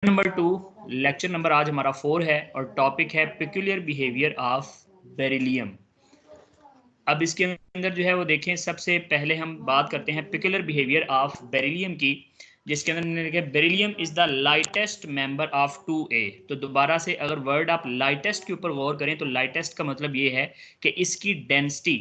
Number 2, lecture number आज हमारा 4 है और टॉपिक है पिक्यूलियर बिहेवियर ऑफ बेरिलियम। अब इसके अंदर जो है वो देखें, सबसे पहले हम बात करते हैं पिक्यूलियर बिहेवियर ऑफ बेरिलियम की, जिसके अंदर मैंने लिखा beryllium is the lightest member of 2A। तो दोबारा से अगर वर्ड आप लाइटेस्ट के ऊपर गौर करें तो लाइटेस्ट का मतलब ये है कि इसकी डेंसिटी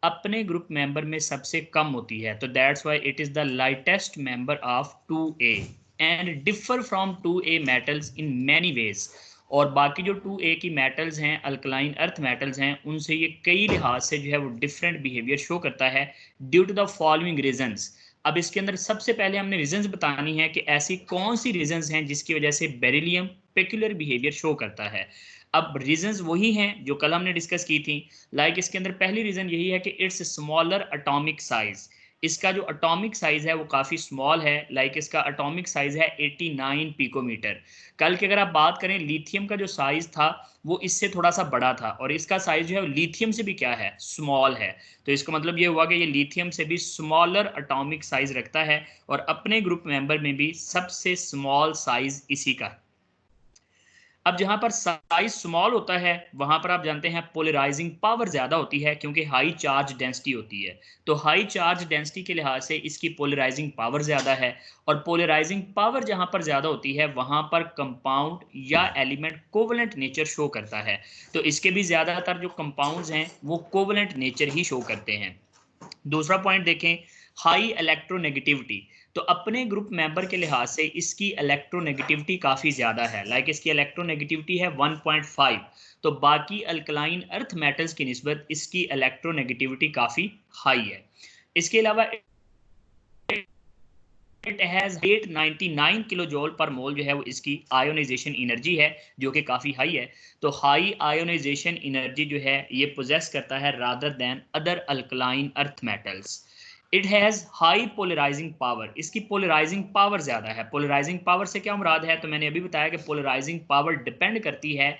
अपने ग्रुप मेंबर में सबसे कम होती है, तो that's why it is the lightest member of 2A and differ from 2A metals in many ways. और बाकी जो 2A की मेटल्स हैं, अल्कलाइन अर्थ मेटल्स हैं, उनसे ये कई लिहाज से जो है वो डिफरेंट बिहेवियर शो करता है due to the following reasons. अब इसके अंदर सबसे पहले हमने रीजंस बतानी है कि ऐसी कौन सी रीजंस हैं जिसकी वजह से बेरिलियम पेक्युलर बिहेवियर शो करता है। अब रीजंस वही हैं जो कल हमने डिस्कस की थी। लाइक इसके अंदर पहली रीजन यही है कि इट्स स्मॉलर एटॉमिक साइज। इसका जो एटॉमिक साइज है वो काफ़ी स्मॉल है। लाइक इसका एटॉमिक साइज है 89 पिकोमीटर। कल की अगर आप बात करें, लिथियम का जो साइज था वो इससे थोड़ा सा बड़ा था और इसका साइज जो है लिथियम से भी क्या है, स्मॉल है। तो इसका मतलब ये हुआ कि ये लिथियम से भी स्मॉलर एटॉमिक साइज रखता है और अपने ग्रुप मेंबर में भी सबसे स्मॉल साइज इसी का है। अब जहां पर साइज स्मॉल होता है वहां पर आप जानते हैं पोलराइजिंग पावर ज्यादा होती है, क्योंकि हाई चार्ज डेंसिटी होती है। तो हाई चार्ज डेंसिटी के लिहाज से इसकी पोलराइजिंग पावर ज्यादा है और पोलराइजिंग पावर जहां पर ज्यादा होती है वहां पर कंपाउंड या एलिमेंट कोवलेंट नेचर शो करता है। तो इसके भी ज्यादातर जो कंपाउंड्स हैं वो कोवलेंट नेचर ही शो करते हैं। दूसरा पॉइंट देखें, हाई इलेक्ट्रोनेगेटिविटी। तो अपने ग्रुप मेंबर के लिहाज से इसकी इलेक्ट्रोनेगेटिविटी काफ़ी ज़्यादा है। लाइक इसकी इलेक्ट्रोनेगेटिविटी है 1.5। तो बाकी अल्कलाइन अर्थ मेटल्स की निस्बत इसकी इलेक्ट्रोनेगेटिविटी काफ़ी हाई है। इसके अलावा इट हैज़ 899 किलो जूल पर मोल जो है वो इसकी आयोनाइजेशन एनर्जी है, जो कि काफ़ी हाई है। तो हाई आयोनाइजेशन एनर्जी जो है ये पोजेस करता है rather than other alkaline earth metals. It has high polarising power. इसकी पोलराइजिंग पावर ज़्यादा है। पोलराइजिंग पावर से क्या मुराद है, तो मैंने अभी बताया कि पोलराइजिंग पावर डिपेंड करती है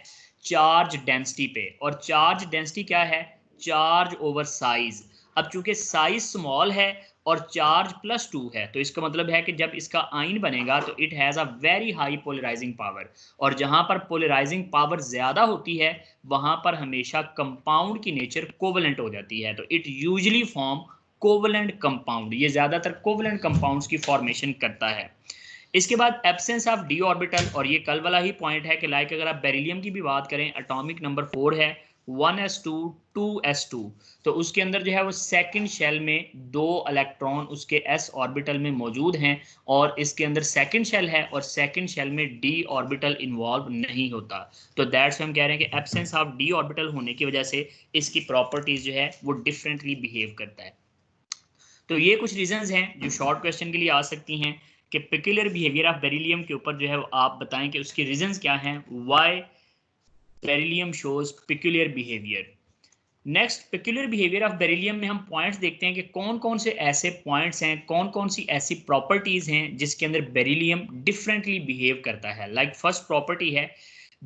चार्ज डेंसिटी पे, और चार्ज डेंसिटी क्या है, चार्ज ओवर साइज। अब चूंकि साइज स्मॉल है और चार्ज +2 है, तो इसका मतलब है कि जब इसका आयन बनेगा तो it has a very high polarising power. और जहां पर पोलराइजिंग पावर ज़्यादा होती है वहां पर हमेशा कंपाउंड की नेचर कोवलेंट हो जाती है। तो it usually form covalent compound. ये ज़्यादातर कोवलेंट कंपाउंड्स की फॉर्मेशन करता है। इसके बाद एब्सेंस ऑफ डी ऑर्बिटल, और ये कल वाला ही पॉइंट है कि लाइक अगर आप बेरिलियम की भी बात करें, एटॉमिक नंबर 4 है 1s2 2s2। तो उसके अंदर जो है वो सेकंड शेल में 2 इलेक्ट्रॉन उसके s ऑर्बिटल में मौजूद हैं और इसके अंदर सेकंड शेल है और सेकंड शेल में d ऑर्बिटल इन्वॉल्व नहीं होता। तो दैट्स हम कह रहे हैं कि एब्सेंस ऑफ d ऑर्बिटल होने की वजह से इसकी प्रॉपर्टीज जो है वो डिफरेंटली बिहेव करता है। तो ये कुछ रीजंस हैं जो शॉर्ट क्वेश्चन के लिए आ सकती हैं कि पेक्यूलियर बिहेवियर ऑफ बेरिलियम के ऊपर जो है आप बताएं कि उसके रीजंस क्या हैं, why beryllium shows peculiar behaviour. Next, peculiar behaviour of beryllium में हम पॉइंट्स देखते हैं कि कौन कौन से ऐसे पॉइंट्स हैं, कौन कौन सी ऐसी प्रॉपर्टीज हैं जिसके अंदर बेरिलियम डिफरेंटली बिहेव करता है। लाइक फर्स्ट प्रॉपर्टी है,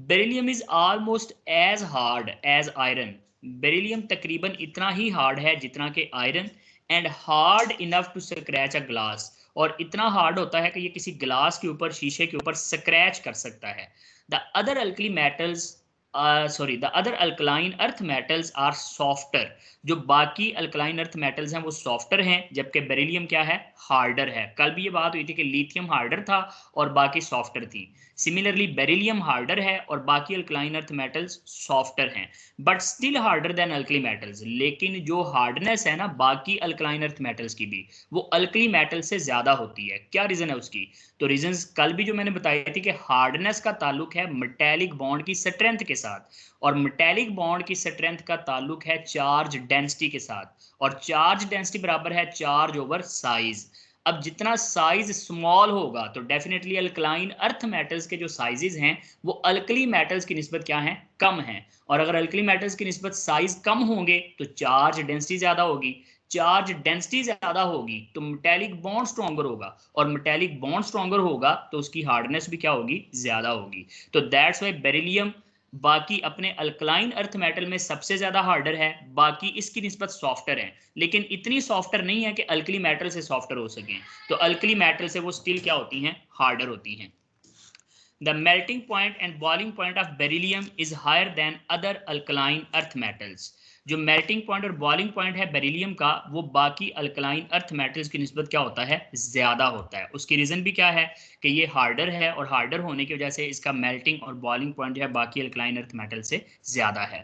beryllium is almost as hard as iron. Beryllium तकरीबन इतना ही हार्ड है जितना कि iron, and hard enough to scratch a glass. और इतना हार्ड होता है कि ये किसी ग्लास के ऊपर, शीशे के ऊपर स्क्रैच कर सकता है। The other alkali metals the other alkaline earth metals are softer. जो बाकी अल्कलाइन अर्थ मेटल्स हैं वो सॉफ्टर हैं, जबकि बेरिलियम क्या है, हार्डर है। कल भी ये बात हुई थी कि लिथियम हार्डर था और बाकी सॉफ्टर थी। सिमिलरली बेरिलियम हार्डर है और बाकी अल्कलाइन अर्थ मेटल्स सॉफ्टर हैं, but still harder than alkali metals. लेकिन जो हार्डनेस है ना बाकी अल्कलाइन अर्थ मेटल्स की भी, वो अल्कली मेटल से ज्यादा होती है। क्या रीजन है उसकी, तो रीजंस कल भी जो मैंने बताई थी कि हार्डनेस का ताल्लुक है मेटेलिक बॉन्ड की स्ट्रेंथ के साथ, और मेटेलिक बॉन्ड की स्ट्रेंथ का ताल्लुक है चार्ज डेंसिटी के साथ, और चार्ज डेंसिटी बराबर है चार्ज ओवर साइज। अब जितना साइज स्मॉल होगा तो डेफिनेटली अल्कलाइन अर्थ मेटल्स के जो साइजेस हैं वो अल्कली मेटल्स की निस्बत क्या है, कम है। और अगर अल्कली मेटल्स की निस्बत साइज कम होंगे तो चार्ज डेंसिटी ज्यादा होगी। चार्ज डेंसिटी ज्यादा होगी तो मेटेलिक बॉन्ड स्ट्रॉन्गर होगा, और मेटेलिक बॉन्ड स्ट्रॉन्गर होगा तो उसकी हार्डनेस भी क्या होगी, ज्यादा होगी। तो दैट्स वाई बेरिलियम बाकी अपने अल्कलाइन अर्थ मेटल में सबसे ज्यादा हार्डर है, बाकी इसकी निस्बत सॉफ्टर है, लेकिन इतनी सॉफ्टर नहीं है कि अल्कली मेटल से सॉफ्टर हो सके। तो अल्कली मेटल से वो स्टिल क्या होती हैं, हार्डर होती हैं। The melting point and boiling point of beryllium is higher than other alkaline earth metals. जो मेल्टिंग पॉइंट और बॉइलिंग पॉइंट है बेरिलियम का, वो बाकी अल्कलाइन अर्थ मेटल्स की निस्बत क्या होता है, ज्यादा होता है। उसकी रीजन भी क्या है कि ये हार्डर है, और हार्डर होने की वजह से इसका मेल्टिंग और बॉइलिंग पॉइंट जो है बाकी अल्कलाइन अर्थ मेटल से ज्यादा है।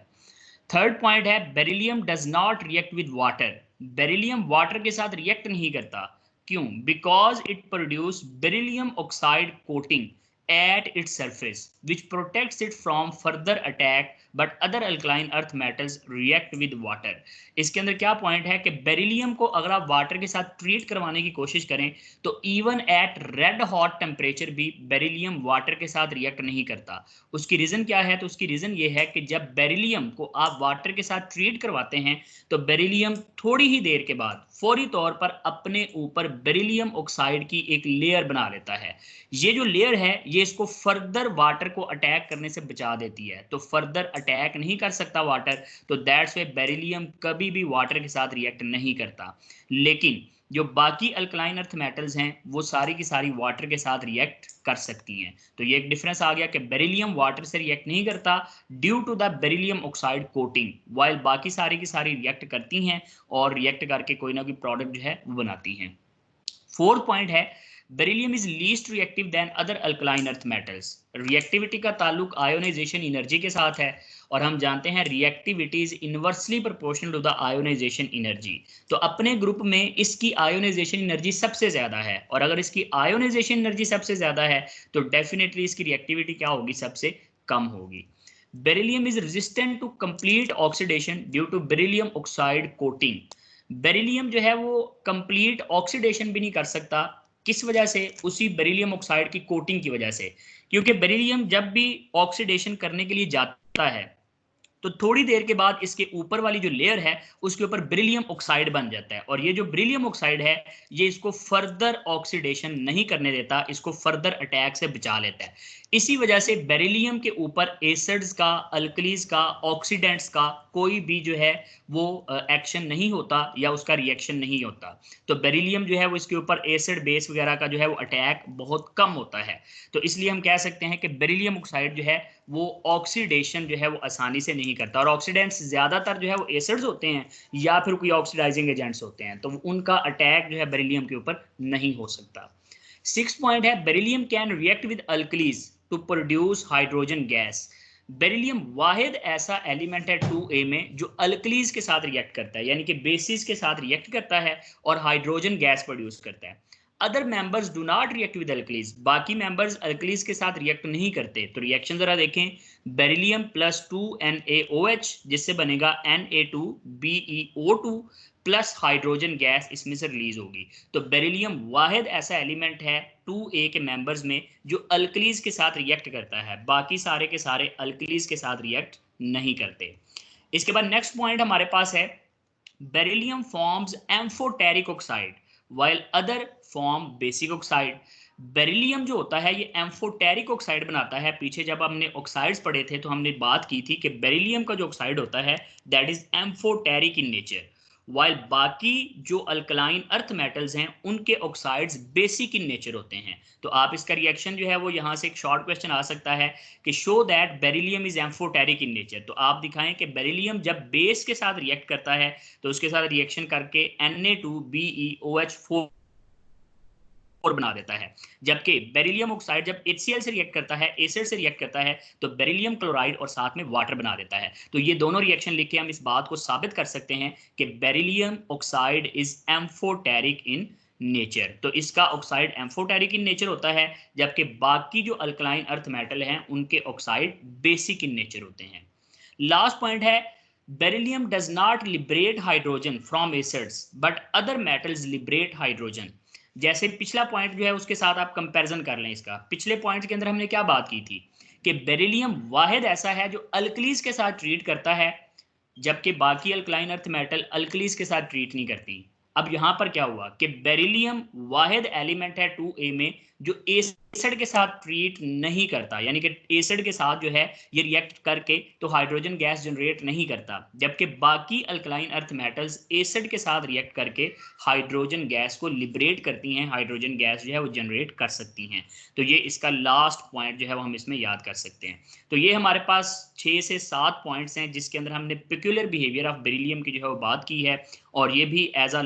थर्ड पॉइंट है beryllium does not react with water. Beryllium water के साथ रिएक्ट नहीं करता। क्यों? Because it produce beryllium oxide coating at its surface which protects it from further attack but other alkaline earth metals react with water। इसके अंदर क्या point है कि बेरिलियम को अगर आप वाटर के साथ ट्रीट करवाने की कोशिश करें तो even at red hot temperature भी बेरिलियम वाटर के साथ रिएक्ट नहीं करता। उसकी रीजन क्या है? तो उसकी रीजन ये है कि जब बेरिलियम को आप वाटर के साथ ट्रीट करवाते हैं तो बेरिलियम थोड़ी ही देर के बाद फौरी तौर पर अपने ऊपर बेरिलियम ऑक्साइड की एक लेयर बना लेता है। ये जो लेयर है ये इसको फर्दर वाटर को अटैक करने से बचा देती है, तो फर्दर अटैक नहीं कर सकता वाटर, तो दैट्स व्हाई बेरिलियम कभी भी वाटर के साथ रिएक्ट नहीं करता। लेकिन जो बाकी अल्कलाइन अर्थ मेटल्स हैं वो सारी की सारी वाटर के साथ रिएक्ट कर सकती हैं। तो ये एक डिफरेंस आ गया कि बेरिलियम वाटर से रिएक्ट नहीं करता due to the beryllium oxide coating, while बाकी सारी की सारी रिएक्ट करती हैं और रिएक्ट करके कोई ना कोई प्रोडक्ट जो है वो बनाती हैं। फोर्थ पॉइंट है beryllium is least reactive than other alkaline earth metals. Reactivity का ताल्लुक आयोनाइजेशन एनर्जी के साथ है, और हम जानते हैं reactivity is inversely proportional to the ionization energy. तो अपने ग्रुप में इसकी आयोनाइजेशन एनर्जी सबसे ज्यादा है, और अगर इसकी आयोनाइजेशन एनर्जी सबसे ज्यादा है तो डेफिनेटली इसकी रिएक्टिविटी क्या होगी, सबसे कम होगी। Beryllium is resistant to complete oxidation due to beryllium oxide coating. Beryllium जो है वो कंप्लीट ऑक्सीडेशन भी नहीं कर सकता। किस वजह से? उसी बेरिलियम ऑक्साइड की कोटिंग की वजह से। क्योंकि बेरिलियम जब भी ऑक्सीडेशन करने के लिए जाता है तो थोड़ी देर के बाद इसके ऊपर वाली जो लेयर है उसके ऊपर बेरिलियम ऑक्साइड बन जाता है, और ये जो बेरिलियम ऑक्साइड है ये इसको फर्दर ऑक्सीडेशन नहीं करने देता, इसको फर्दर अटैक से बचा लेता है। इसी वजह से बेरिलियम के ऊपर एसिड्स का, अल्कलीज का, ऑक्सीडेंट्स का कोई भी जो है वो एक्शन नहीं होता या उसका रिएक्शन नहीं होता। तो बेरिलियम जो है वो इसके ऊपर एसिड बेस वगैरह का जो है वो अटैक बहुत कम होता है। तो इसलिए हम कह सकते हैं कि बेरिलियम ऑक्साइड जो है वो ऑक्सीडेशन जो है वो आसानी से नहीं करता, और ऑक्सीडेंट्स ज्यादातर जो है वो एसिड्स होते हैं या फिर कोई ऑक्सीडाइजिंग एजेंट्स होते हैं, तो उनका अटैक जो है बेरिलियम के ऊपर नहीं हो सकता। सिक्स पॉइंट है beryllium can react with alkalis to produce hydrogen gas. Beryllium वाहिद ऐसा एलिमेंट है 2A में जो अल्कलीज के साथ रिएक्ट करता है, यानी कि बेसिस के साथ रिएक्ट करता है और हाइड्रोजन गैस प्रोड्यूस करता है। Other members do not react with alkalis. बाकी मेंबर्स अल्कलीज के साथ रिएक्ट नहीं करते। तो रिएक्शन जरा देखें, बेरिलियम प्लस 2NaOH जिससे बनेगा Na2BeO2 प्लस हाइड्रोजन गैस इसमें से रिलीज होगी। तो बेरिलियम वाहिद ऐसा एलिमेंट है 2A के मेंबर्स में जो अल्कलीज के साथ रिएक्ट करता है, बाकी सारे के सारे अल्कलीज के साथ रिएक्ट नहीं करते। इसके बाद नेक्स्ट पॉइंट हमारे पास है beryllium forms amphoteric oxide while other form basic oxide। Beryllium जो होता है ये एम्फोटेरिक ऑक्साइड बनाता है। पीछे जब हमने ऑक्साइड्स पढ़े थे तो हमने बात की थी कि बेरिलियम का जो ऑक्साइड होता है that is amphoteric in nature, while बाकी जो अल्कलाइन अर्थ मेटल्स हैं उनके ऑक्साइड्स बेसिक इन नेचर होते हैं। तो आप इसका रिएक्शन जो है वो यहाँ से एक शॉर्ट क्वेश्चन आ सकता है कि show that beryllium is amphoteric in nature. तो आप दिखाएं कि बेरिलियम जब बेस के साथ रिएक्ट करता है तो उसके साथ रिएक्शन करके Na2BeOH4 बना देता है, जबकि बेरिलियम ऑक्साइड जब HCl से रिएक्ट करता है, एसिड से रिएक्ट करता है, तो बेरिलियम क्लोराइड और साथ में वाटर बना देता है। तो ये दोनों रिएक्शन लिख के हम इस बात को साबित कर सकते हैं कि beryllium oxide is amphoteric in nature. तो इसका ऑक्साइड एम्फोटेरिक इन नेचर होता है, जबकि बाकी जो अल्कलाइन अर्थ मेटल हैं उनके ऑक्साइड बेसिक इन नेचर होते हैं। लास्ट पॉइंट है beryllium does not liberate hydrogen from acids but other metals liberate hydrogen. जैसे पिछला पॉइंट जो है उसके साथ आप कंपैरिजन कर लें इसका। पिछले पॉइंट के अंदर हमने क्या बात की थी कि बेरिलियम वाहिद ऐसा है जो अल्कलीज के साथ ट्रीट करता है, जबकि बाकी अल्कलाइन अर्थ मेटल अल्कलीज के साथ ट्रीट नहीं करती। अब यहां पर क्या हुआ कि बेरिलियम वाहिद एलिमेंट है 2A में जो एसिड के साथ ट्रीट नहीं करता, यानी कि एसिड के साथ जो है ये रिएक्ट करके तो हाइड्रोजन गैस जनरेट नहीं करता, जबकि बाकी अल्कलाइन अर्थ मेटल्स एसिड के साथ रिएक्ट करके हाइड्रोजन गैस को लिबरेट करती हैं, हाइड्रोजन गैस जो है वो जनरेट कर सकती हैं। तो ये इसका लास्ट पॉइंट जो है वो हम इसमें याद कर सकते हैं। तो ये हमारे पास 6 से 7 पॉइंट्स हैं जिसके अंदर हमने पेक्यूलर बिहेवियर ऑफ बेरिलियम की जो है वो बात की है, और ये भी एज अ